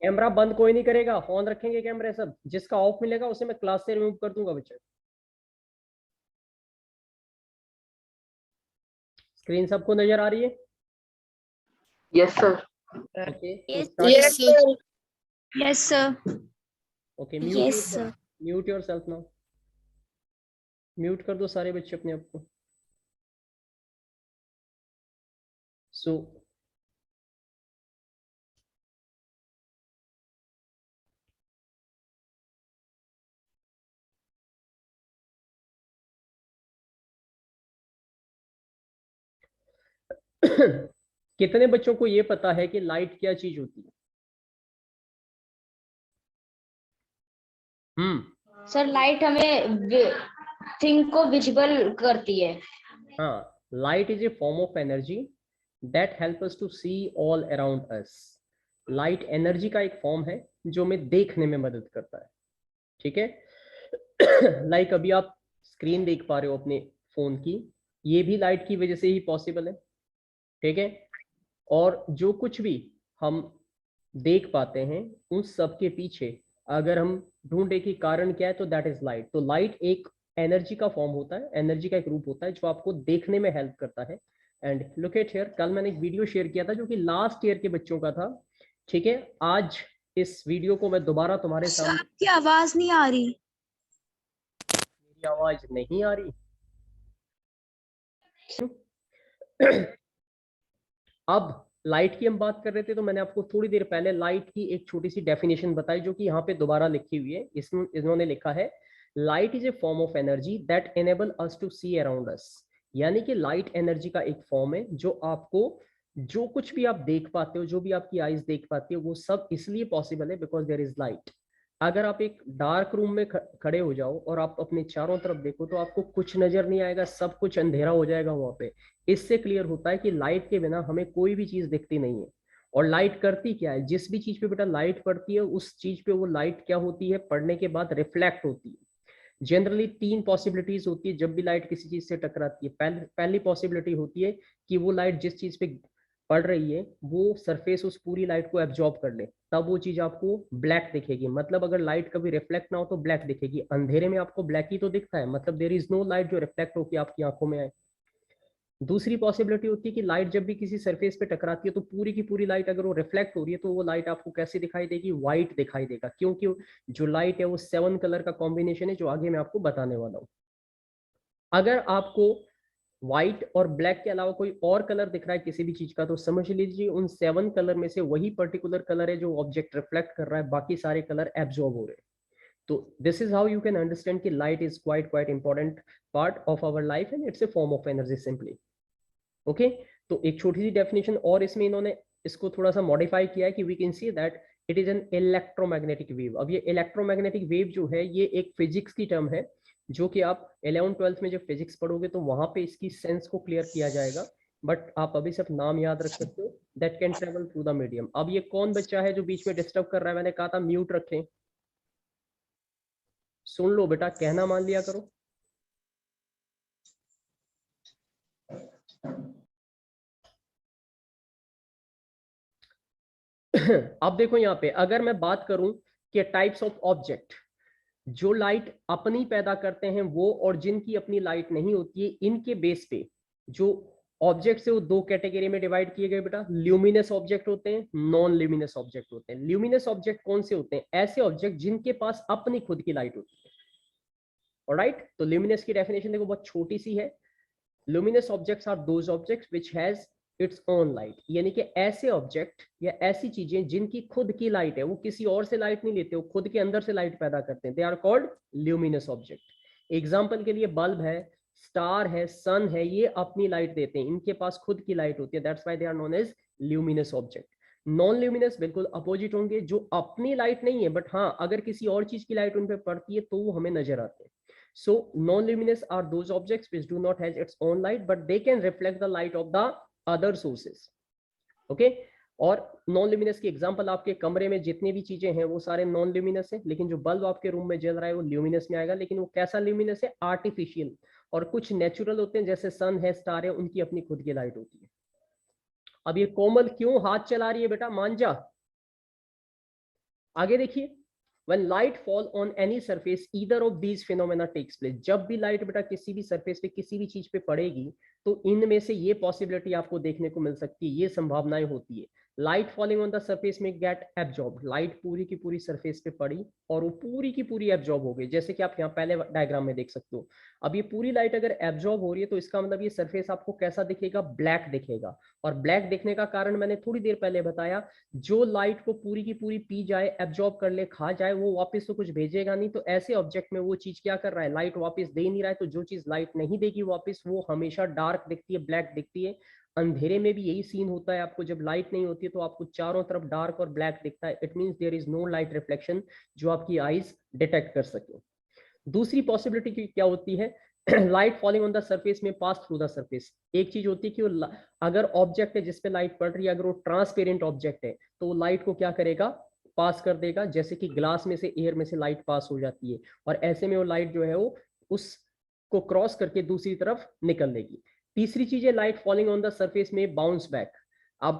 Camera बंद कोई नहीं करेगा, ऑन रखेंगे कैमरे सब। जिसका ऑफ मिलेगा उसे मैं क्लास से रिमूव कर दूंगा बच्चे। स्क्रीन सबको नजर आ रही है? Yes sir. ओके, तो Yes, start. yes, sir. Yes, sir. Okay, Yes, sir. Mute yourself now. Mute कर दो सारे बच्चे अपने आप को। सो कितने बच्चों को ये पता है कि लाइट क्या चीज होती है? सर लाइट हमें थिंग को विजिबल करती है। हाँ, light is a form of energy that help us to see all around us. Light energy का एक फॉर्म है जो हमें देखने में मदद करता है। ठीक है। लाइक अभी आप स्क्रीन देख पा रहे हो अपने फोन की, ये भी लाइट की वजह से ही पॉसिबल है। ठीक है। और जो कुछ भी हम देख पाते हैं उन सब के पीछे अगर हम ढूंढे कि कारण क्या है तो दैट इज लाइट। तो लाइट एक एनर्जी का फॉर्म होता है, एनर्जी का एक रूप होता है जो आपको देखने में हेल्प करता है। एंड लुक एट हियर, कल मैंने एक वीडियो शेयर किया था जो कि लास्ट ईयर के बच्चों का था। ठीक है, आज इस वीडियो को मैं दोबारा तुम्हारे सामने। आपकी आवाज नहीं आ रही। मेरी आवाज नहीं आ रही? अब लाइट की हम बात कर रहे थे तो मैंने आपको थोड़ी देर पहले लाइट की एक छोटी सी डेफिनेशन बताई जो कि यहाँ पे दोबारा लिखी हुई है। इसमें इन्होंने लिखा है light is a form of energy that enable us to see around us. यानी कि लाइट एनर्जी का एक फॉर्म है जो आपको जो कुछ भी आप देख पाते हो, जो भी आपकी आईज देख पाती है, वो सब इसलिए पॉसिबल है बिकॉज देयर इज लाइट। अगर आप एक डार्क रूम में खड़े हो जाओ और आप अपने चारों तरफ देखो तो आपको कुछ नजर नहीं आएगा, सब कुछ अंधेरा हो जाएगा वहां पे। इससे क्लियर होता है कि लाइट के बिना हमें कोई भी चीज दिखती नहीं है। और लाइट करती क्या है? जिस भी चीज पे बेटा लाइट पड़ती है उस चीज पे वो लाइट क्या होती है, पड़ने के बाद रिफ्लेक्ट होती है। जनरली तीन पॉसिबिलिटीज होती है जब भी लाइट किसी चीज से टकराती है। पहली पॉसिबिलिटी होती है कि वो लाइट जिस चीज पे पड़ रही है वो सरफेस उस पूरी लाइट को एब्जॉर्ब कर ले, तब वो चीज आपको ब्लैक दिखेगी। मतलब अगर लाइट कभी रिफ्लेक्ट ना हो तो ब्लैक दिखेगी। अंधेरे में आपको ब्लैक ही तो दिखता है, मतलब देयर इज नो लाइट जो रिफ्लेक्ट होकर आपकी आंखों में आए। दूसरी पॉसिबिलिटी होती है कि लाइट जब भी किसी सरफेस पे टकराती है तो पूरी की पूरी लाइट अगर वो रिफ्लेक्ट हो रही है तो वो लाइट आपको कैसी दिखाई देगी? व्हाइट दिखाई देगा, क्योंकि जो लाइट है वो 7 कलर का कॉम्बिनेशन है जो आगे मैं आपको बताने वाला हूँ। अगर आपको व्हाइट और ब्लैक के अलावा कोई और कलर दिख रहा है किसी भी चीज का तो समझ लीजिए उन 7 कलर में से वही पर्टिकुलर कलर है जो ऑब्जेक्ट रिफ्लेक्ट कर रहा है, बाकी सारे कलर एब्जॉर्ब हो रहे हैं। तो this is how you can understand कि light is quite important part of our life and it's a form of energy simply. Okay, तो एक छोटी सी डेफिनेशन और इसमें इन्होंने इसको थोड़ा सा मॉडिफाई किया है कि we can see that it is an electromagnetic wave. अब ये इलेक्ट्रोमैग्नेटिक वेव जो है ये एक फिजिक्स की टर्म है जो कि आप 11th-12th में जब फिजिक्स पढ़ोगे तो वहां पे इसकी सेंस को क्लियर किया जाएगा। बट आप अभी सिर्फ नाम याद रख सकते हो, that can travel through the medium. अब ये कौन बच्चा है जो बीच में डिस्टर्ब कर रहा है? मैंने कहा था म्यूट रखें। सुन लो बेटा, कहना मान लिया करो। अब देखो यहाँ पे अगर मैं बात करूं कि टाइप्स ऑफ ऑब्जेक्ट जो लाइट अपनी पैदा करते हैं वो और जिनकी अपनी लाइट नहीं होती है, इनके बेस पे जो ऑब्जेक्ट्स है वो दो कैटेगरी में डिवाइड किए गए बेटा। ल्यूमिनस ऑब्जेक्ट होते हैं, नॉन ल्यूमिनस ऑब्जेक्ट होते हैं। ल्यूमिनस ऑब्जेक्ट कौन से होते हैं? ऐसे ऑब्जेक्ट जिनके पास अपनी खुद की लाइट होती है। ऑलराइट, तो ल्यूमिनस की डेफिनेशन देखो बहुत छोटी सी है। Luminous objects are those objects which has its own light। यानी कि ऐसे ऑब्जेक्ट या ऐसी चीजें जिनकी खुद की लाइट है, वो किसी और से लाइट नहीं लेते, वो खुद के अंदर से लाइट पैदा करते हैं। They are called luminous object. Example के लिए बल्ब है, स्टार है, सन है, ये अपनी लाइट देते हैं, इनके पास खुद की लाइट होती है, that's why they are known as luminous object. Non luminous बिल्कुल अपोजिट होंगे, जो अपनी लाइट नहीं है बट हाँ अगर किसी और चीज की लाइट उन पर पड़ती है तो वो हमें नजर आते हैं। So non-luminous are those objects which do not have its own light, but they can reflect the light of the other sources. Okay? और नॉन ल्यूमिनस की एग्जांपल आपके कमरे में जितनी भी चीजें हैं वो सारे नॉन ल्यूमिनस है, लेकिन जो बल्ब आपके रूम में जल रहा है वो ल्यूमिनस में आएगा। लेकिन वो कैसा ल्यूमिनस है? आर्टिफिशियल। और कुछ नेचुरल होते हैं जैसे सन है, स्टार है, उनकी अपनी खुद की लाइट होती है। अब ये कोमल क्यों हाथ चला रही है बेटा? मान जा। आगे देखिए, when light fall on any surface either of these phenomena takes place, जब भी लाइट बेटा किसी भी सरफेस पे किसी भी चीज पे पड़ेगी तो इनमें से ये पॉसिबिलिटी आपको देखने को मिल सकती है, ये संभावनाएं होती है। Light falling on the surface में गेट एब्जॉर्ब, लाइट पूरी की पूरी सरफेस पे पड़ी और वो पूरी की पूरी एब्जॉर्ब हो गई, जैसे कि आप यहाँ पहले डायग्राम में देख सकते हो। अब ये पूरी लाइट अगर एब्जॉर्ब हो रही है तो इसका मतलब ये सरफेस आपको कैसा दिखेगा, ब्लैक दिखेगा। और ब्लैक दिखने का कारण मैंने थोड़ी देर पहले बताया, जो लाइट को पूरी की पूरी पी जाए, एब्जॉर्ब कर ले, खा जाए, वो वापस तो कुछ भेजेगा नहीं। तो ऐसे ऑब्जेक्ट में वो चीज क्या कर रहा है, लाइट वापस दे नहीं रहा है। तो जो चीज लाइट नहीं देगी वापस, वो हमेशा डार्क दिखती है, ब्लैक दिखती है। अंधेरे में भी यही सीन होता है, आपको जब लाइट नहीं होती है तो आपको चारों तरफ डार्क और ब्लैक दिखता है। It means there is no light reflection जो आपकी आईज डिटेक्ट कर सके। दूसरी पॉसिबिलिटी क्या होती है, light falling on the surface में पास थ्रू द सरफेस। एक चीज होती है कि वो अगर ऑब्जेक्ट है जिसपे लाइट पड़ रही है, अगर वो ट्रांसपेरेंट ऑब्जेक्ट है तो वो लाइट को क्या करेगा, पास कर देगा, जैसे कि ग्लास में से एयर में से लाइट पास हो जाती है। और ऐसे में वो लाइट जो है वो उसको क्रॉस करके दूसरी तरफ निकल लेगी। तीसरी चीज है light falling on the surface में बाउंस बैक। अब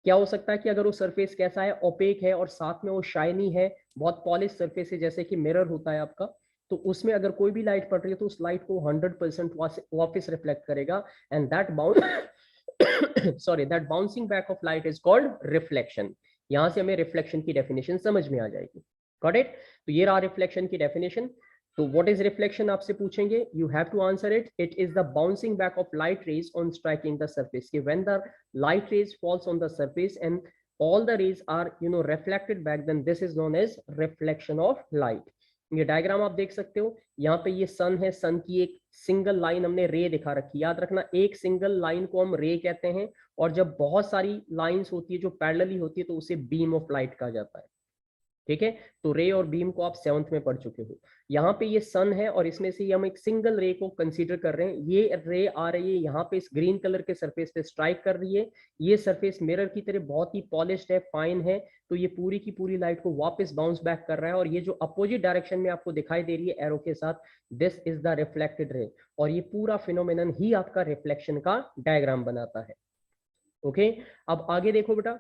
क्या हो सकता है कि अगर वो सरफेस कैसा है, ओपेक है और साथ में वो शाइनी है, बहुत पॉलिश सरफेस है, जैसे कि मिरर होता है आपका, तो उसमें अगर कोई भी लाइट पड़ रही है तो उस लाइट को 100% वापस रिफ्लेक्ट करेगा। And that that bouncing back of light is called reflection. यहां से हमें रिफ्लेक्शन की डेफिनेशन समझ में आ जाएगी। Got it? तो ये रहा रिफ्लेक्शन की डेफिनेशन। तो व्हाट इज रिफ्लेक्शन आपसे पूछेंगे, you have to answer it. It is the bouncing back of light rays on striking the surface. When the light rays falls on the surface and all the rays are reflected back, then this is known as reflection of light। ये diagram आप देख सकते हो, यहाँ पे ये सन है, सन की एक सिंगल लाइन हमने रे दिखा रखी है। याद रखना, एक सिंगल लाइन को हम रे कहते हैं, और जब बहुत सारी लाइंस होती है जो पैरेलली होती है तो उसे बीम ऑफ लाइट कहा जाता है। ठीक है, तो रे और बीम को आप 7th में पढ़ चुके हो। यहाँ पे ये सन है और इसमें से हम एक सिंगल रे को कंसीडर कर रहे हैं। ये रे आ रही है यहाँ पे इस ग्रीन कलर के सरफेस पे स्ट्राइक कर रही है। ये सरफेस मिरर की तरह बहुत ही पॉलिश्ड है, फाइन है, तो ये पूरी की पूरी लाइट को वापस बाउंस बैक कर रहा है। और ये जो अपोजिट डायरेक्शन में आपको दिखाई दे रही है एरो के साथ, this is the reflected ray. और ये पूरा फिनोमेनन ही आपका रिफ्लेक्शन का डायग्राम बनाता है। ओके, अब आगे देखो बेटा,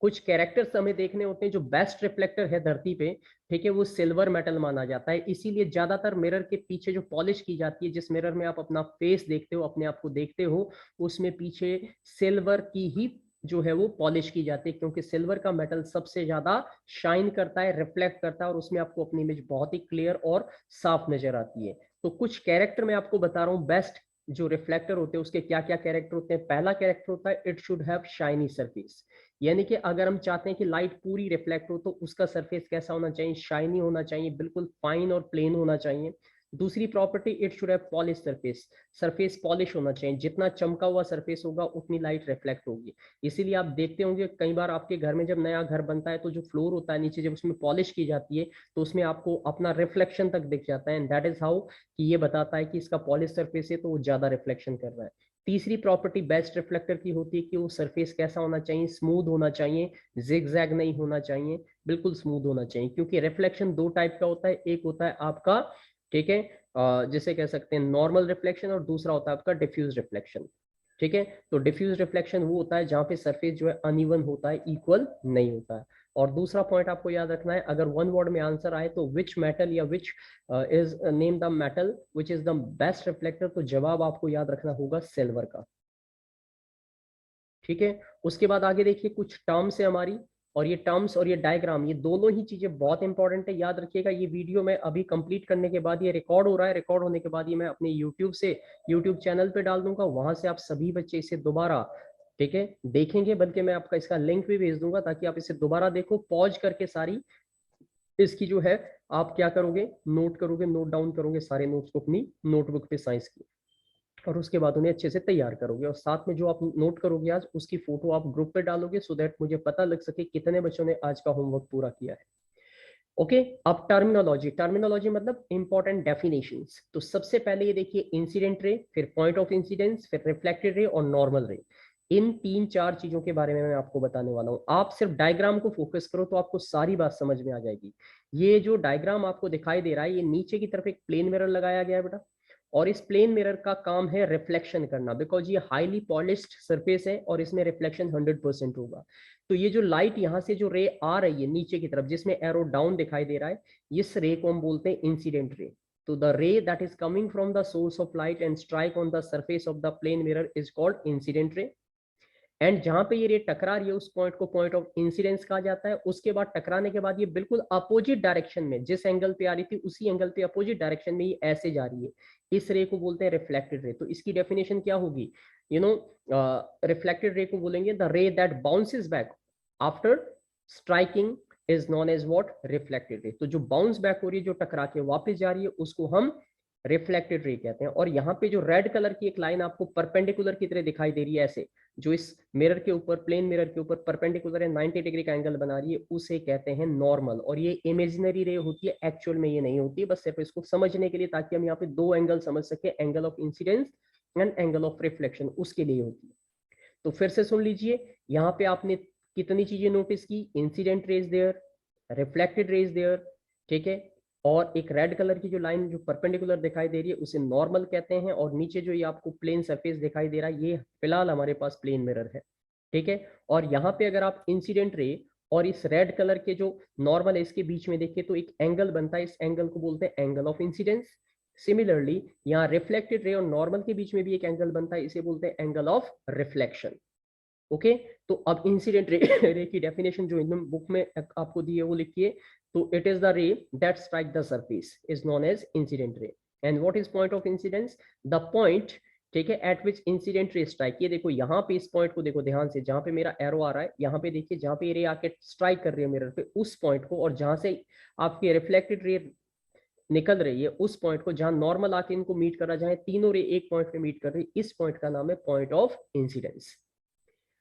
कुछ कैरेक्टर्स हमें देखने होते हैं। जो बेस्ट रिफ्लेक्टर है धरती पे, ठीक है, वो सिल्वर मेटल माना जाता है। इसीलिए ज्यादातर मिरर के पीछे जो पॉलिश की जाती है, जिस मिरर में आप अपना फेस देखते हो, अपने आप को देखते हो, उसमें पीछे सिल्वर की ही जो है वो पॉलिश की जाती है, क्योंकि सिल्वर का मेटल सबसे ज्यादा शाइन करता है, रिफ्लेक्ट करता है, और उसमें आपको अपनी इमेज बहुत ही क्लियर और साफ नजर आती है। तो कुछ कैरेक्टर मैं आपको बता रहा हूँ, बेस्ट जो रिफ्लेक्टर होते हैं उसके क्या क्या कैरेक्टर होते हैं। पहला कैरेक्टर होता है, it should have shiny surface. यानी कि अगर हम चाहते हैं कि लाइट पूरी रिफ्लेक्ट हो तो उसका सरफेस कैसा होना चाहिए, शाइनी होना चाहिए, बिल्कुल फाइन और प्लेन होना चाहिए। दूसरी property, it should have polish surface. Surface polish होना चाहिए, जितना चमका हुआ सरफेस होगा उतनी लाइट रिफ्लेक्ट होगी। इसीलिए आप देखते होंगे कई बार आपके घर में जब नया घर बनता है तो जो फ्लोर होता है नीचे, जब उसमें पॉलिश की जाती है तो उसमें आपको अपना रिफ्लेक्शन तक दिख जाता है। एंड दैट इज हाउ कि ये बताता है कि इसका पॉलिश सरफेस है तो वो ज्यादा रिफ्लेक्शन कर रहा है। तीसरी प्रॉपर्टी बेस्ट रिफ्लेक्टर की होती है कि वो सरफेस कैसा होना चाहिए, स्मूथ होना चाहिए, जिगजैग नहीं होना चाहिए, बिल्कुल स्मूथ होना चाहिए। क्योंकि रिफ्लेक्शन दो टाइप का होता है, एक होता है आपका, ठीक है, जिसे कह सकते हैं नॉर्मल रिफ्लेक्शन, और दूसरा होता है आपका डिफ्यूज रिफ्लेक्शन। ठीक है, तो डिफ्यूज रिफ्लेक्शन वो होता है जहां पे सरफेस जो है अनइवन होता है, इक्वल नहीं होता है। और दूसरा पॉइंट आपको याद रखना है, अगर वन वर्ड में आंसर आए तो विच मेटल या which is name the metal which is the best reflector, तो जवाब आपको याद रखना होगा सिल्वर का। ठीक है, उसके बाद आगे देखिए कुछ टर्म्स है हमारी, और ये टर्म्स और ये डायग्राम, ये दोनों ही चीजें बहुत इंपॉर्टेंट है, याद रखिएगा। ये वीडियो में अभी कंप्लीट करने के बाद ये रिकॉर्ड हो रहा है, रिकॉर्ड होने के बाद ये मैं अपने यूट्यूब चैनल पे डाल दूंगा, वहां से आप सभी बच्चे इसे दोबारा, ठीक है, देखेंगे। बल्कि मैं आपका इसका लिंक भी भेज दूंगा ताकि आप इसे दोबारा देखो, पॉज करके सारी इसकी जो है आप क्या करोगे, नोट करोगे, नोट डाउन करोगे सारे नोट्स को अपनी नोटबुक पे साइंस की, और उसके बाद उन्हें अच्छे से तैयार करोगे। और साथ में जो आप नोट करोगे आज, उसकी फोटो आप ग्रुप पे डालोगे, सो दैट मुझे पता लग सके कितने बच्चों ने आज का होमवर्क पूरा किया है। ओके, अब टर्मिनोलॉजी। टर्मिनोलॉजी मतलब इंपॉर्टेंट डेफिनेशंस। तो सबसे पहले ये देखिए, इंसिडेंट रे, फिर पॉइंट ऑफ इंसिडेंस, फिर रिफ्लेक्टेड रे और नॉर्मल रे। इन 3-4 चीजों के बारे में मैं आपको बताने वाला हूं। आप सिर्फ डायग्राम को फोकस करो तो आपको सारी बात समझ में आ जाएगी। ये जो डायग्राम आपको दिखाई दे रहा है, ये नीचे की तरफ एक प्लेन मिरर लगाया गया है बेटा, और इस प्लेन मिरर का काम है रिफ्लेक्शन करना, बिकॉज ये हाईली पॉलिश्ड सरफेस है और इसमें रिफ्लेक्शन 100% होगा। तो ये जो लाइट यहाँ से जो रे आ रही है नीचे की तरफ जिसमें एरो डाउन दिखाई दे रहा है, इस रे को हम बोलते हैं इंसिडेंट रे. तो the ray that is coming from the source of light and strike on the surface of the plane mirror is called incident ray. And जहां पे ये रे टकरा रही है उस पॉइंट को पॉइंट ऑफ इंसिडेंस कहा जाता है. उसके बाद टकराने के बाद ये बिल्कुल अपोजिट डायरेक्शन में, जिस एंगल पे आ रही थी उसी एंगल पे अपोजिट डायरेक्शन में ये ऐसे जा रही है, इस रे को बोलते हैं रिफ्लेक्टेड रे. तो इसकी डेफिनेशन क्या होगी, रिफ्लेक्टेड रे को बोलेंगे the ray that bounces back after striking is known as what, reflected ray. तो जो बाउंस बैक हो रही है, जो टकरा के वापस जा रही है, उसको हम रिफ्लेक्टेड रे कहते हैं. और यहाँ पे जो रेड कलर की एक लाइन आपको परपेंडिकुलर की तरह दिखाई दे रही है ऐसे, जो इस मिरर के ऊपर, प्लेन मिरर के ऊपर परपेंडिकुलर है, 90 डिग्री का एंगल बना रही है, उसे कहते हैं नॉर्मल. और ये इमेजिनरी रे होती है, एक्चुअल में ये नहीं होती है, बस सिर्फ इसको समझने के लिए, ताकि हम यहाँ पे दो एंगल समझ सके, angle of incidence and angle of reflection, उसके लिए होती है. तो फिर से सुन लीजिए, यहाँ पे आपने कितनी चीजें नोटिस की, incident rays there, reflected rays there, ठीक है, और एक रेड कलर की जो लाइन जो परपेंडिकुलर दिखाई दे रही है उसे नॉर्मल कहते हैं, और नीचे जो ये आपको प्लेन सरफेस दिखाई दे रहा है, ये फिलहाल हमारे पास प्लेन मिरर है, ठीक है. और यहाँ पे अगर आप इंसिडेंट रे और इस रेड कलर के जो नॉर्मल है इसके बीच में देखिए तो एक एंगल बनता है, इस एंगल को बोलते हैं एंगल ऑफ इंसिडेंस. सिमिलरली यहाँ रिफ्लेक्टेड रे और नॉर्मल के बीच में भी एक एंगल बनता है, इसे बोलते हैं एंगल ऑफ रिफ्लेक्शन. ओके, तो अब इंसिडेंट रे की डेफिनेशन जो इन बुक में आपको दी है वो लिखिए. तो it is the ray that strike the surface is known as incident ray. And what is point of incidence, the point, ठीक है, at which incident ray strike. ये देखो यहाँ पे इस पॉइंट को देखो ध्यान से, जहां पे मेरा एरो आ रहा है, यहाँ पे देखिए जहां पे रे आके स्ट्राइक कर रही है मिरर पे, उस पॉइंट को, और जहां से आपकी रिफ्लेक्टेड रे निकल रही है उस पॉइंट को, जहां नॉर्मल आके इनको मीट कर रहा है, जहां तीनों रे एक पॉइंट पे मीट कर रही है, इस पॉइंट का नाम है point of incidence.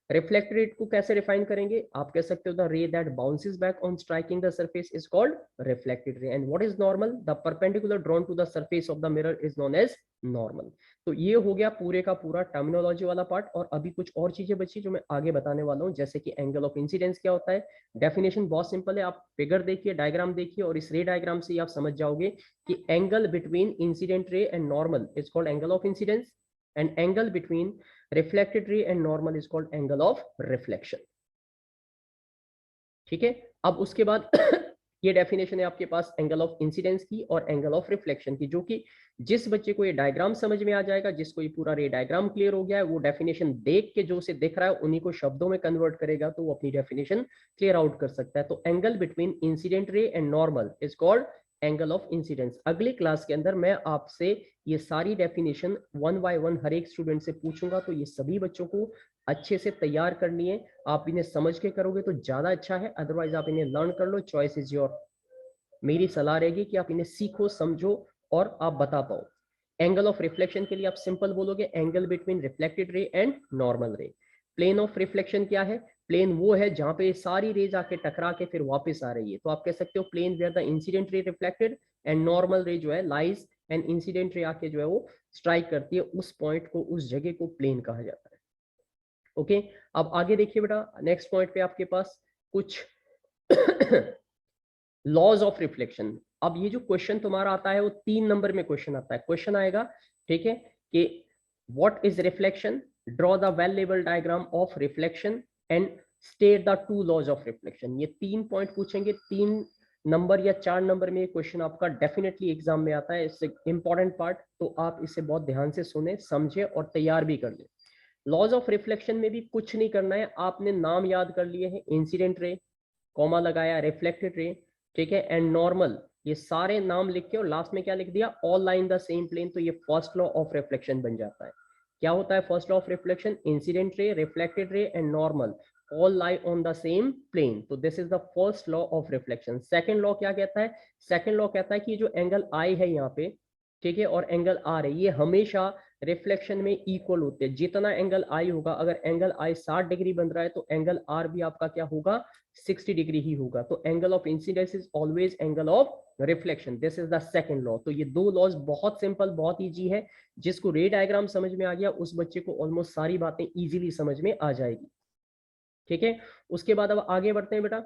Reflected ray को कैसे डिफाइन करेंगे, आप कह सकते हो the ray that bounces back on striking the surface is called reflected ray. And what is normal, the perpendicular drawn to the surface of the mirror is known as normal. तो ये हो गया पूरे का पूरा टर्मिनोलॉजी वाला part. और अभी कुछ और चीजें बची जो मैं आगे बताने वाला हूँ, जैसे कि एंगल ऑफ इंसिडेंस क्या होता है. डेफिनेशन बहुत सिंपल है, आप फिगर देखिए, डायग्राम देखिए, और इस रे डायग्राम से आप समझ जाओगे कि angle between incident ray and normal is called angle of incidence, and angle between reflected ray and normal is called angle of reflection. ठीक है, अब उसके बाद ये डेफिनेशन है आपके पास एंगल ऑफ इंसिडेंस की और एंगल ऑफ रिफ्लेक्शन की, जो कि जिस बच्चे को ये डायग्राम समझ में आ जाएगा, जिसको ये पूरा रे डायग्राम क्लियर हो गया है, वो डेफिनेशन देख के जो उसे दिख रहा है उन्हीं को शब्दों में कन्वर्ट करेगा, तो वो अपनी डेफिनेशन क्लियर आउट कर सकता है. तो angle between incident ray and normal is called angle of incidence. अगली क्लास के अंदर मैं आपसे ये सारी डेफिनेशन वन बाय वन हर एक स्टूडेंट से पूछूंगा, तो ये सभी बच्चों को अच्छे से तैयार करनी है. आप इन्हें समझ के करोगे तो ज्यादा अच्छा है, अदरवाइज आप इन्हें लर्न कर लो, चॉइस इज योर. मेरी सलाह रहेगी कि आप इन्हें सीखो, समझो और आप बता पाओ. एंगल ऑफ रिफ्लेक्शन के लिए आप सिंपल बोलोगे angle between reflected ray and normal रे. प्लेन ऑफ रिफ्लेक्शन क्या है, प्लेन वो है जहां पे सारी रेज आके टकरा के फिर वापस आ रही है, तो आप कह सकते हो plane where the incident ray reflected and normal ray जो है लाइज एंड इंसिडेंट रे आके जो है वो स्ट्राइक करती है, उस पॉइंट को, उस जगह को प्लेन कहा जाता है. ओके, अब आगे देखिए बेटा, नेक्स्ट पॉइंट पे आपके पास कुछ लॉज ऑफ रिफ्लेक्शन. अब ये जो क्वेश्चन तुम्हारा आता है वो 3 नंबर में क्वेश्चन आता है. क्वेश्चन आएगा, ठीक है, कि what is reflection, draw the well label diagram of reflection and state the 2 laws of reflection. ये 3 पॉइंट पूछेंगे, 3 नंबर या 4 नंबर में ये क्वेश्चन आपका डेफिनेटली एग्जाम में आता है. इससे इंपॉर्टेंट पार्ट, तो आप इसे बहुत ध्यान से सुने, समझे और तैयार भी कर ले. लॉज ऑफ रिफ्लेक्शन में भी कुछ नहीं करना है, आपने नाम याद कर लिए हैं, इंसिडेंट रे, कॉमा लगाया, रिफ्लेक्टेड रे, ठीक है, एंड नॉर्मल, ये सारे नाम लिख के और लास्ट में क्या लिख दिया, all line the same plane. तो ये फर्स्ट लॉ ऑफ रिफ्लेक्शन बन जाता है. क्या होता है first law of reflection, incident ray, reflected ray and normal all lie on the same plane. तो this is the first law of reflection. second law क्या कहता है, second law कहता है कि जो एंगल I है यहाँ पे, ठीक है, और एंगल R है, ये हमेशा रिफ्लेक्शन में इक्वल होते हैं. जितना एंगल I होगा, अगर एंगल I 60 डिग्री बन रहा है तो एंगल R भी आपका क्या होगा, 60 डिग्री ही होगा. तो angle of incidence is always angle of reflection. This is the second law. तो ये 2 लॉज बहुत सिंपल, बहुत इजी है. जिसको रे डायग्राम समझ में आ गया उस बच्चे को ऑलमोस्ट सारी बातें इजीली समझ में आ जाएगी. ठीक है, उसके बाद अब आगे बढ़ते हैं बेटा.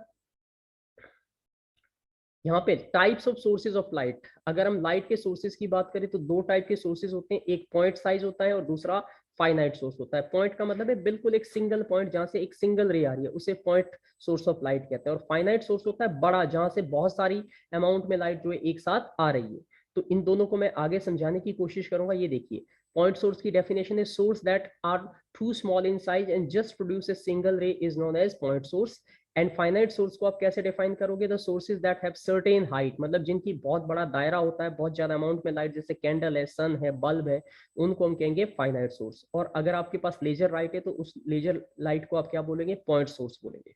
यहाँ पे types of sources of light. अगर हम लाइट के सोर्सेज की बात करें तो 2 टाइप के सोर्सेज होते हैं, एक पॉइंट साइज होता है और दूसरा फाइनाइट सोर्स होता है। पॉइंट का मतलब है बिल्कुल एक सिंगल पॉइंट जहां से एक सिंगल रे आ रही है, उसे पॉइंट सोर्स ऑफ लाइट कहते हैं। और फाइनाइट सोर्स होता है बड़ा, जहां से बहुत सारी अमाउंट में लाइट जो है एक साथ आ रही है। तो इन दोनों को मैं आगे समझाने की कोशिश करूंगा। ये देखिए, पॉइंट सोर्स की डेफिनेशन है source that are too small in size and just produce a single ray is known as point source. And finite source को आप कैसे डिफाइन करोगे? The sources that have certain height, मतलब जिनकी बहुत बड़ा दायरा होता है, बहुत ज्यादा अमाउंट में लाइट, जैसे कैंडल है, सन है, बल्ब है, उनको हम कहेंगे फाइनाइट सोर्स। और अगर आपके पास लेजर लाइट है तो उस लेजर लाइट को आप क्या बोलेंगे? पॉइंट सोर्स बोलेंगे।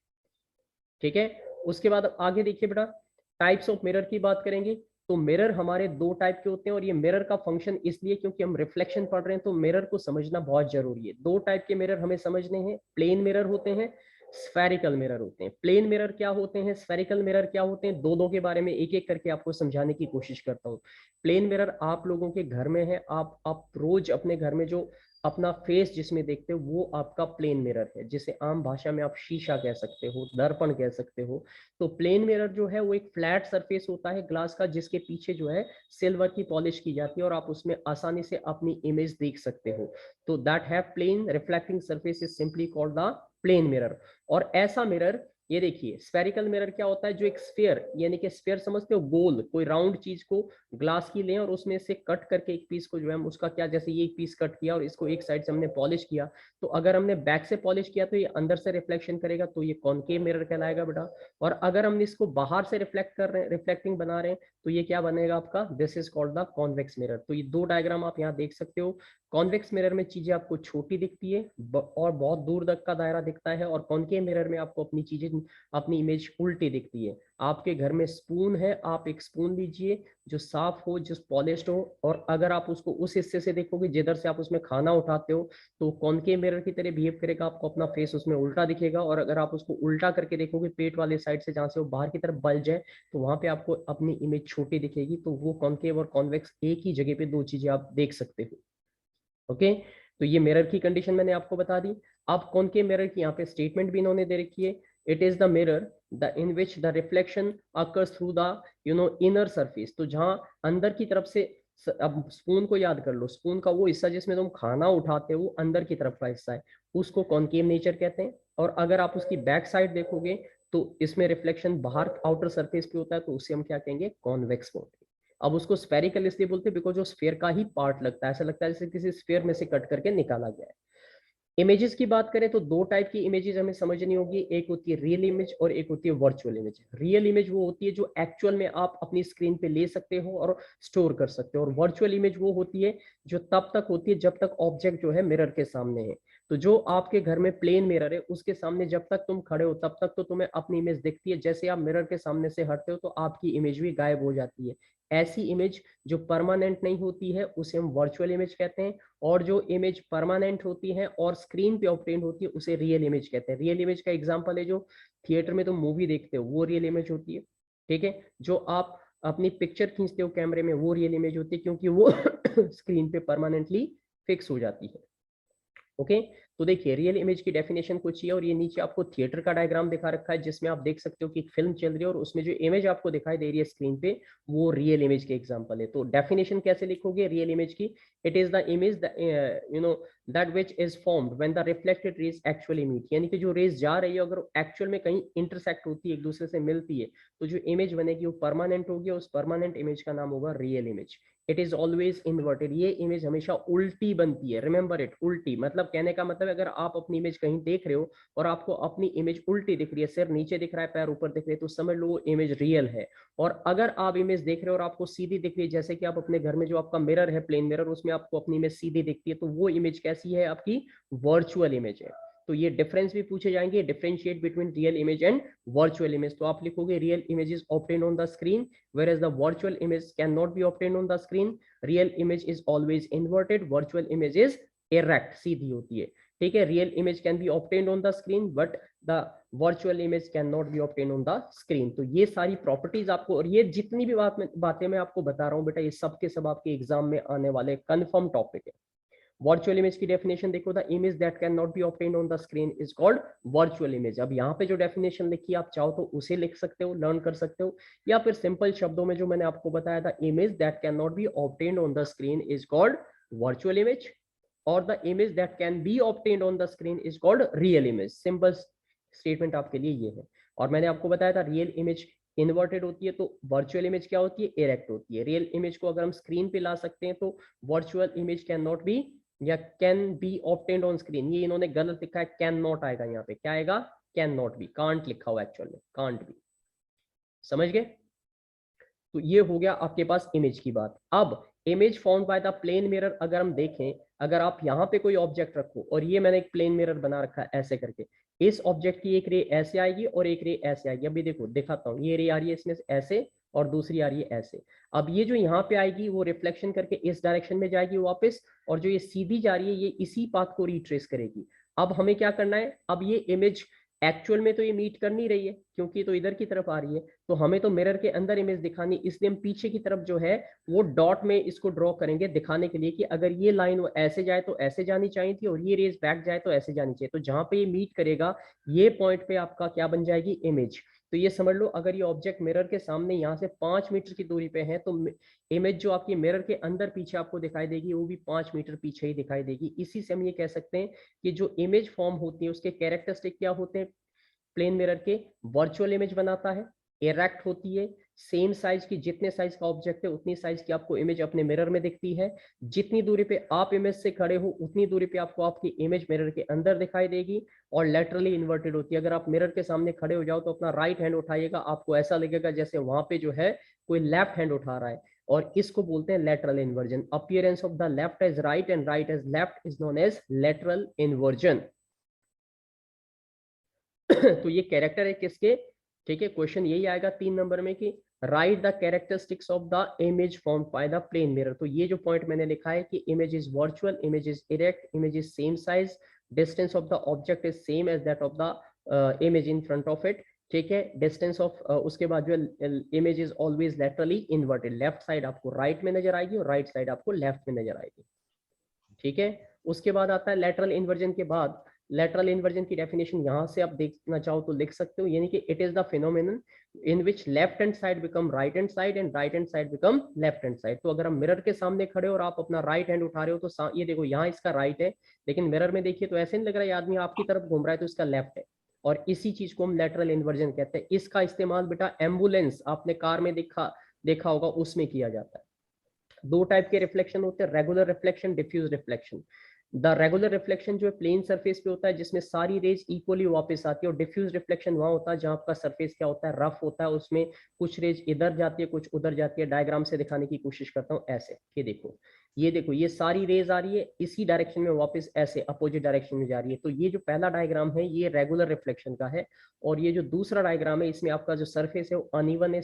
ठीक है, उसके बाद आगे देखिए बेटा, टाइप्स ऑफ मिरर की बात करेंगे। तो मिरर हमारे दो टाइप के होते हैं, और ये मिरर का फंक्शन इसलिए क्योंकि हम रिफ्लेक्शन पढ़ रहे हैं, तो मिरर को समझना बहुत जरूरी है। दो टाइप के मिरर हमें समझने हैं, प्लेन मिरर होते हैं, स्फेरिकल मिरर होते हैं। प्लेन मिरर क्या होते हैं, स्फेरिकल मिरर क्या होते हैं, दोनों के बारे में एक एक करके आपको समझाने की कोशिश करता हूँ। प्लेन मिरर आप लोगों के घर में है, आप रोज अपने घर में जो अपना फेस जिसमें देखते हो वो आपका प्लेन मिरर है, जिसे आम भाषा में आप शीशा कह सकते हो, दर्पण कह सकते हो। तो प्लेन मिरर जो है वो एक फ्लैट सरफेस होता है ग्लास का, जिसके पीछे जो है सिल्वर की पॉलिश की जाती है, और आप उसमें आसानी से अपनी इमेज देख सकते हो। तो that have plane reflecting surface is simply called the plane mirror. और ऐसा मिरर, ये देखिए स्फेरिकल मिरर क्या होता है, जो एक स्फीयर, यानी कि स्फीयर समझते हो, गोल कोई राउंड चीज को ग्लास की लें और उसमें से कट करके एक पीस को जो है उसका क्या, जैसे ये एक पीस कट किया और इसको एक साइड से हमने पॉलिश किया, तो अगर हमने बैक से पॉलिश किया तो ये अंदर से रिफ्लेक्शन करेगा, तो ये कॉनकेव मिरर कहलाएगा बेटा। और अगर हम इसको बाहर से रिफ्लेक्ट कर रहे हैं, रिफ्लेक्टिंग बना रहे हैं, तो ये क्या बनेगा आपका? This is called the convex mirror. तो ये दो डायग्राम आप यहाँ देख सकते हो। कॉन्वेक्स मिरर में चीजें आपको छोटी दिखती है और बहुत दूर तक का दायरा दिखता है, और कॉनकेव मिरर में आपको अपनी चीजें, अपनी इमेज उल्टी दिखती है। आपके घर में स्पून है, आप एक स्पून लीजिए जो साफ हो, जो पॉलिश्ड हो, और अगर आप उसको उस हिस्से से देखोगे जिधर से आप उसमें खाना उठाते हो, तो कॉनकेव मिरर की तरह बिहेव करेगा, आपको अपना फेस उसमें उल्टा दिखेगा। और अगर आप उसको उल्टा करके देखोगे पेट वाले साइड से, जहां से वो बाहर की तरफ बल्ज है, तो वहां पे आपको अपनी इमेज छोटी दिखेगी। तो वो कॉनकेव और कॉन्वेक्स एक ही जगह पे दो चीजें आप देख सकते हो। ओके, तो ये मिरर की कंडीशन मैंने आपको बता दी। अब कॉनकेव मिरर की यहाँ पे स्टेटमेंट भी इन्होंने दे रखी है। It is the mirror the in which the reflection occurs through the inner surface. तो जहां अंदर की तरफ से, अब स्पून को याद कर लो, स्पून का वो हिस्सा जिसमें तुम खाना उठाते हो, अंदर की तरफ का हिस्सा है, उसको कॉनकेव नेचर कहते हैं। और अगर आप उसकी बैक साइड देखोगे तो इसमें रिफ्लेक्शन बाहर आउटर सरफेस पे होता है, तो उसे हम क्या कहेंगे? कॉन्वेक्स बोलते हैं। अब उसको स्फेरिकल इसलिए बोलते हैं बिकॉज जो स्फेयर का ही पार्ट लगता है, ऐसा लगता है जैसे किसी स्फेयर में से कट करके निकाला गया है। इमेजेस की बात करें तो दो टाइप की इमेजेस हमें समझनी होगी, एक होती है रियल इमेज और एक होती है वर्चुअल इमेज। रियल इमेज वो होती है जो एक्चुअल में आप अपनी स्क्रीन पे ले सकते हो और स्टोर कर सकते हो, और वर्चुअल इमेज वो होती है जो तब तक होती है जब तक ऑब्जेक्ट जो है मिरर के सामने है। तो जो आपके घर में प्लेन मिरर है उसके सामने जब तक तुम खड़े हो तब तक तो तुम्हें अपनी इमेज दिखती है, जैसे आप मिरर के सामने से हटते हो तो आपकी इमेज भी गायब हो जाती है। ऐसी इमेज जो परमानेंट नहीं होती है उसे हम वर्चुअल इमेज कहते हैं, और जो इमेज परमानेंट होती है और स्क्रीन पे ऑब्टेन होती है उसे रियल इमेज कहते हैं। रियल इमेज का एग्जांपल है जो थिएटर में तुम मूवी देखते हो, वो रियल इमेज होती है। ठीक है, जो आप अपनी पिक्चर खींचते हो कैमरे में, वो रियल इमेज होती है, क्योंकि वो स्क्रीन पे परमानेंटली फिक्स हो जाती है। ओके, तो देखिए रियल इमेज की डेफिनेशन कुछ ही है, और ये नीचे आपको थिएटर का डायग्राम दिखा रखा है जिसमें आप देख सकते हो कि एक फिल्म चल रही है और उसमें जो इमेज आपको दिखाई दे रही है स्क्रीन पे, वो रियल इमेज के एग्जांपल है। तो डेफिनेशन कैसे लिखोगे रियल इमेज की? It is the image that which is formed when the reflected rays actually meet, यानी कि जो रेज जा रही है अगर एक्चुअल में कहीं इंटरसेक्ट होती है, एक दूसरे से मिलती है, तो जो इमेज बनेगी वो परमानेंट होगी, उस परमानेंट इमेज का नाम होगा real image. It is always inverted, ये इमेज हमेशा उल्टी बनती है। रिमेंबर इट, उल्टी मतलब कहने का मतलब अगर आप अपनी इमेज कहीं देख रहे हो और आपको अपनी इमेज उल्टी दिख रही है, सिर नीचे दिख रहा है पैर ऊपर दिख रहे हैं, तो समझ लो वो इमेज रियल है। और अगर आप इमेज देख रहे हो और आपको सीधी दिख रही है, जैसे कि आप अपने घर में जो आपका मिरर है प्लेन मिरर, उसमें आपको अपनी इमेज सीधी दिखती है, तो वो इमेज कैसी है? आपकी वर्चुअल इमेज है। तो ये डिफरेंस भी पूछे जाएंगे, differentiate between real image and virtual image. तो आप लिखोगे real image is obtained on the screen whereas the virtual image cannot be obtained on the screen. Real image is always inverted, virtual image is erect, सीधी होती है। ठीक है, real image can be obtained on the screen but the virtual image cannot be obtained on the screen। तो ये सारी properties आपको, और ये जितनी भी बातें मैं आपको बता रहा हूँ बेटा, ये सब के सब आपके एग्जाम में आने वाले कंफर्म टॉपिक है। वर्चुअल इमेज की डेफिनेशन देखो, the image that can not be obtained on the screen is called virtual image. अब यहाँ पे जो डेफिनेशन लिखी है आप चाहो तो उसे लिख सकते हो, लर्न कर सकते हो, या फिर सिंपल शब्दों में जो मैंने आपको बताया था, image that can not be obtained on the screen is called virtual image. और the image that can be obtained on the screen is called real image. Simple statement आपके लिए ये है। और मैंने आपको बताया था रियल इमेज इन्वर्टेड होती है, तो वर्चुअल इमेज क्या होती है, इरेक्ट होती है। रियल इमेज को अगर हम स्क्रीन पे ला सकते हैं तो virtual image can not be या can be obtained on screen. ये इन्होंने गलत लिखा है, कैन नॉट आएगा यहाँ पे, क्या आएगा, कैन नॉट बी, कांट लिखा हुआ एक्चुअल में, कांट बी। समझ गए? तो ये हो गया आपके पास इमेज की बात। अब image formed by the plane mirror अगर हम देखें, अगर आप यहाँ पे कोई ऑब्जेक्ट रखो और ये मैंने एक प्लेन मिरर बना रखा है ऐसे करके, इस ऑब्जेक्ट की एक रे ऐसे आएगी और एक रे ऐसे आएगी। अभी देखो दिखाता हूँ, ये रे आ रही है इसमें ऐसे और दूसरी आ रही है ऐसे। अब ये जो यहाँ पे आएगी वो रिफ्लेक्शन करके इस डायरेक्शन में जाएगी वापस, और जो ये सीधी जा रही है ये इसी पाथ को रिट्रेस करेगी। अब हमें क्या करना है, अब ये इमेज एक्चुअल में तो ये मीट कर नहीं रही है क्योंकि तो इधर की तरफ आ रही है, तो हमें तो मिरर के अंदर इमेज दिखानी, इसलिए हम पीछे की तरफ जो है वो डॉट में इसको ड्रॉ करेंगे दिखाने के लिए कि अगर ये लाइन ऐसे जाए तो ऐसे जानी चाहिए थी और ये रेज बैक जाए तो ऐसे जानी चाहिए। तो जहां पे ये मीट करेगा ये पॉइंट पे आपका क्या बन जाएगी, इमेज। तो ये समझ लो अगर ये ऑब्जेक्ट मिरर के सामने यहाँ से 5 मीटर की दूरी पे है तो इमेज जो आपकी मिरर के अंदर पीछे आपको दिखाई देगी वो भी 5 मीटर पीछे ही दिखाई देगी। इसी से हम ये कह सकते हैं कि जो इमेज फॉर्म होती है उसके कैरेक्टरिस्टिक क्या होते हैं, प्लेन मिरर के वर्चुअल इमेज बनाता है, इरेक्ट होती है, सेम साइज की, जितने साइज का ऑब्जेक्ट है उतनी साइज की आपको इमेज अपने मिरर में दिखती है। जितनी दूरी पे आप इमेज से खड़े हो उतनी दूरी पे आपको आपकी इमेज मिरर के अंदर दिखाई देगी, और लेटरली इन्वर्टेड होती है। अगर आप मिरर के सामने खड़े हो जाओ तो अपना राइट हैंड उठाइएगा, आपको ऐसा लगेगा जैसे वहां पे जो है कोई लेफ्ट हैंड उठा रहा है, और इसको बोलते हैं lateral inversion. Appearance of the left as right and right as left is known as lateral inversion. तो ये कैरेक्टर है किसके, ठीक है, क्वेश्चन यही आएगा 3 नंबर में कि write the characteristics of the image formed by the plane mirror. तो ये जो पॉइंट मैंने लिखा है कि image is virtual, image is erect, image is same size, distance of the object is same as that of the image in front of it, ठीक है। Distance of उसके बाद जो image is always laterally inverted, left side आपको right में नजर आएगी और राइट साइड आपको लेफ्ट में नजर आएगी, ठीक है। उसके बाद आता है लेटरल इन्वर्जन के बाद, लेटरल इन्वर्जन की डेफिनेशन यहां से आप देखना चाहो तो लिख सकते हो, यानी कि it is the phenomenon in which left hand side become right hand side and right hand side become left hand side. तो अगर हम मिरर के सामने खड़े हो और आप अपना राइट हैंड उठा रहे हो तो ये देखो यहाँ इसका राइट है, लेकिन मिरर में देखिए तो ऐसे नहीं लग रहा है आदमी आपकी तरफ घूम रहा है, तो इसका लेफ्ट है, और इसी चीज को हम लेटरल इन्वर्जन कहते हैं। इसका इस्तेमाल बेटा एम्बुलेंस आपने कार में देखा होगा उसमें किया जाता है। 2 टाइप के रिफ्लेक्शन होते हैं, regular reflection, diffuse reflection. The regular reflection जो है प्लेन सरफेस पे होता है जिसमें सारी रेज इक्वली वापस आती है, और डिफ्यूज रिफ्लेक्शन वहां होता है जहां आपका सरफेस क्या होता है, रफ होता है, उसमें कुछ रेज इधर जाती है कुछ उधर जाती है। डायग्राम से दिखाने की कोशिश करता हूँ, ऐसे ये देखो ये सारी रेज आ रही है इसी डायरेक्शन में वापस ऐसे अपोजिट डायरेक्शन में जा रही है। तो ये जो पहला डायग्राम है ये रेगुलर रिफ्लेक्शन का है, और ये जो दूसरा डायग्राम है इसमें आपका जो सरफेस है वो अनइवन है,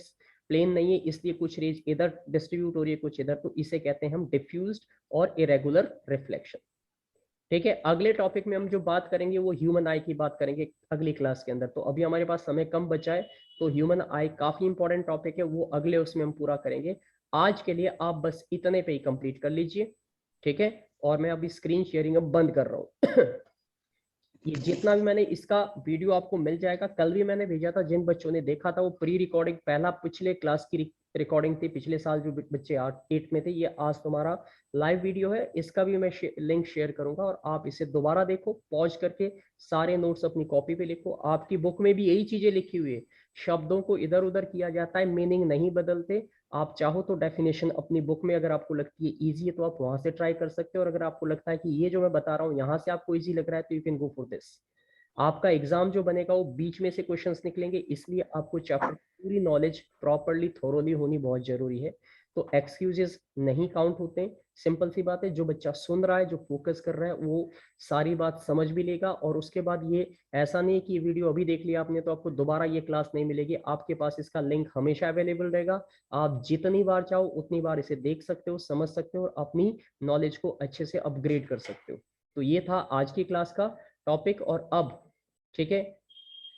प्लेन नहीं है, इसलिए कुछ रेज इधर डिस्ट्रीब्यूट हो रही है कुछ इधर, तो इसे कहते हैं हम डिफ्यूज्ड और इरेगुलर रिफ्लेक्शन, ठीक है। अगले टॉपिक में हम जो बात करेंगे वो ह्यूमन आई की बात करेंगे अगली क्लास के अंदर। तो अभी हमारे पास समय कम बचा है, तो ह्यूमन आई काफी इंपॉर्टेंट टॉपिक है, वो अगले उसमें हम पूरा करेंगे। आज के लिए आप बस इतने पे ही कंप्लीट कर लीजिए, ठीक है। और मैं अभी स्क्रीन शेयरिंग अब बंद कर रहा हूँ। ये जितना भी मैंने इसका वीडियो आपको मिल जाएगा, कल भी मैंने भेजा था, जिन बच्चों ने देखा था वो प्री रिकॉर्डिंग पहला पिछले क्लास की रिकॉर्डिंग थी, पिछले साल जो बच्चे 8 में थे, ये आज तुम्हारा लाइव वीडियो है, इसका भी मैं लिंक शेयर करूंगा, और आप इसे दोबारा देखो, पॉज करके सारे नोट्स अपनी कॉपी पे लिखो। आपकी बुक में भी यही चीजें लिखी हुई है, शब्दों को इधर उधर किया जाता है, मीनिंग नहीं बदलते। आप चाहो तो डेफिनेशन अपनी बुक में अगर आपको लगती है इजी है तो आप वहां से ट्राई कर सकते हो, और अगर आपको लगता है कि ये जो मैं बता रहा हूँ यहाँ से आपको इजी लग रहा है तो you can go for this. आपका एग्जाम जो बनेगा वो बीच में से क्वेश्चंस निकलेंगे, इसलिए आपको चैप्टर पूरी नॉलेज प्रॉपर्ली थोरोली होनी बहुत जरूरी है। तो एक्सक्यूजेस नहीं काउंट होते हैं, सिंपल सी बात है। जो बच्चा सुन रहा है, जो फोकस कर रहा है, वो सारी बात समझ भी लेगा, और उसके बाद ये ऐसा नहीं कि वीडियो अभी देख लिया आपने तो आपको दोबारा ये क्लास नहीं मिलेगी, आपके पास इसका लिंक हमेशा अवेलेबल रहेगा। आप जितनी बार चाहो उतनी बार इसे देख सकते हो, समझ सकते हो, और अपनी नॉलेज को अच्छे से अपग्रेड कर सकते हो। तो ये था आज की क्लास का टॉपिक, और अब ठीक है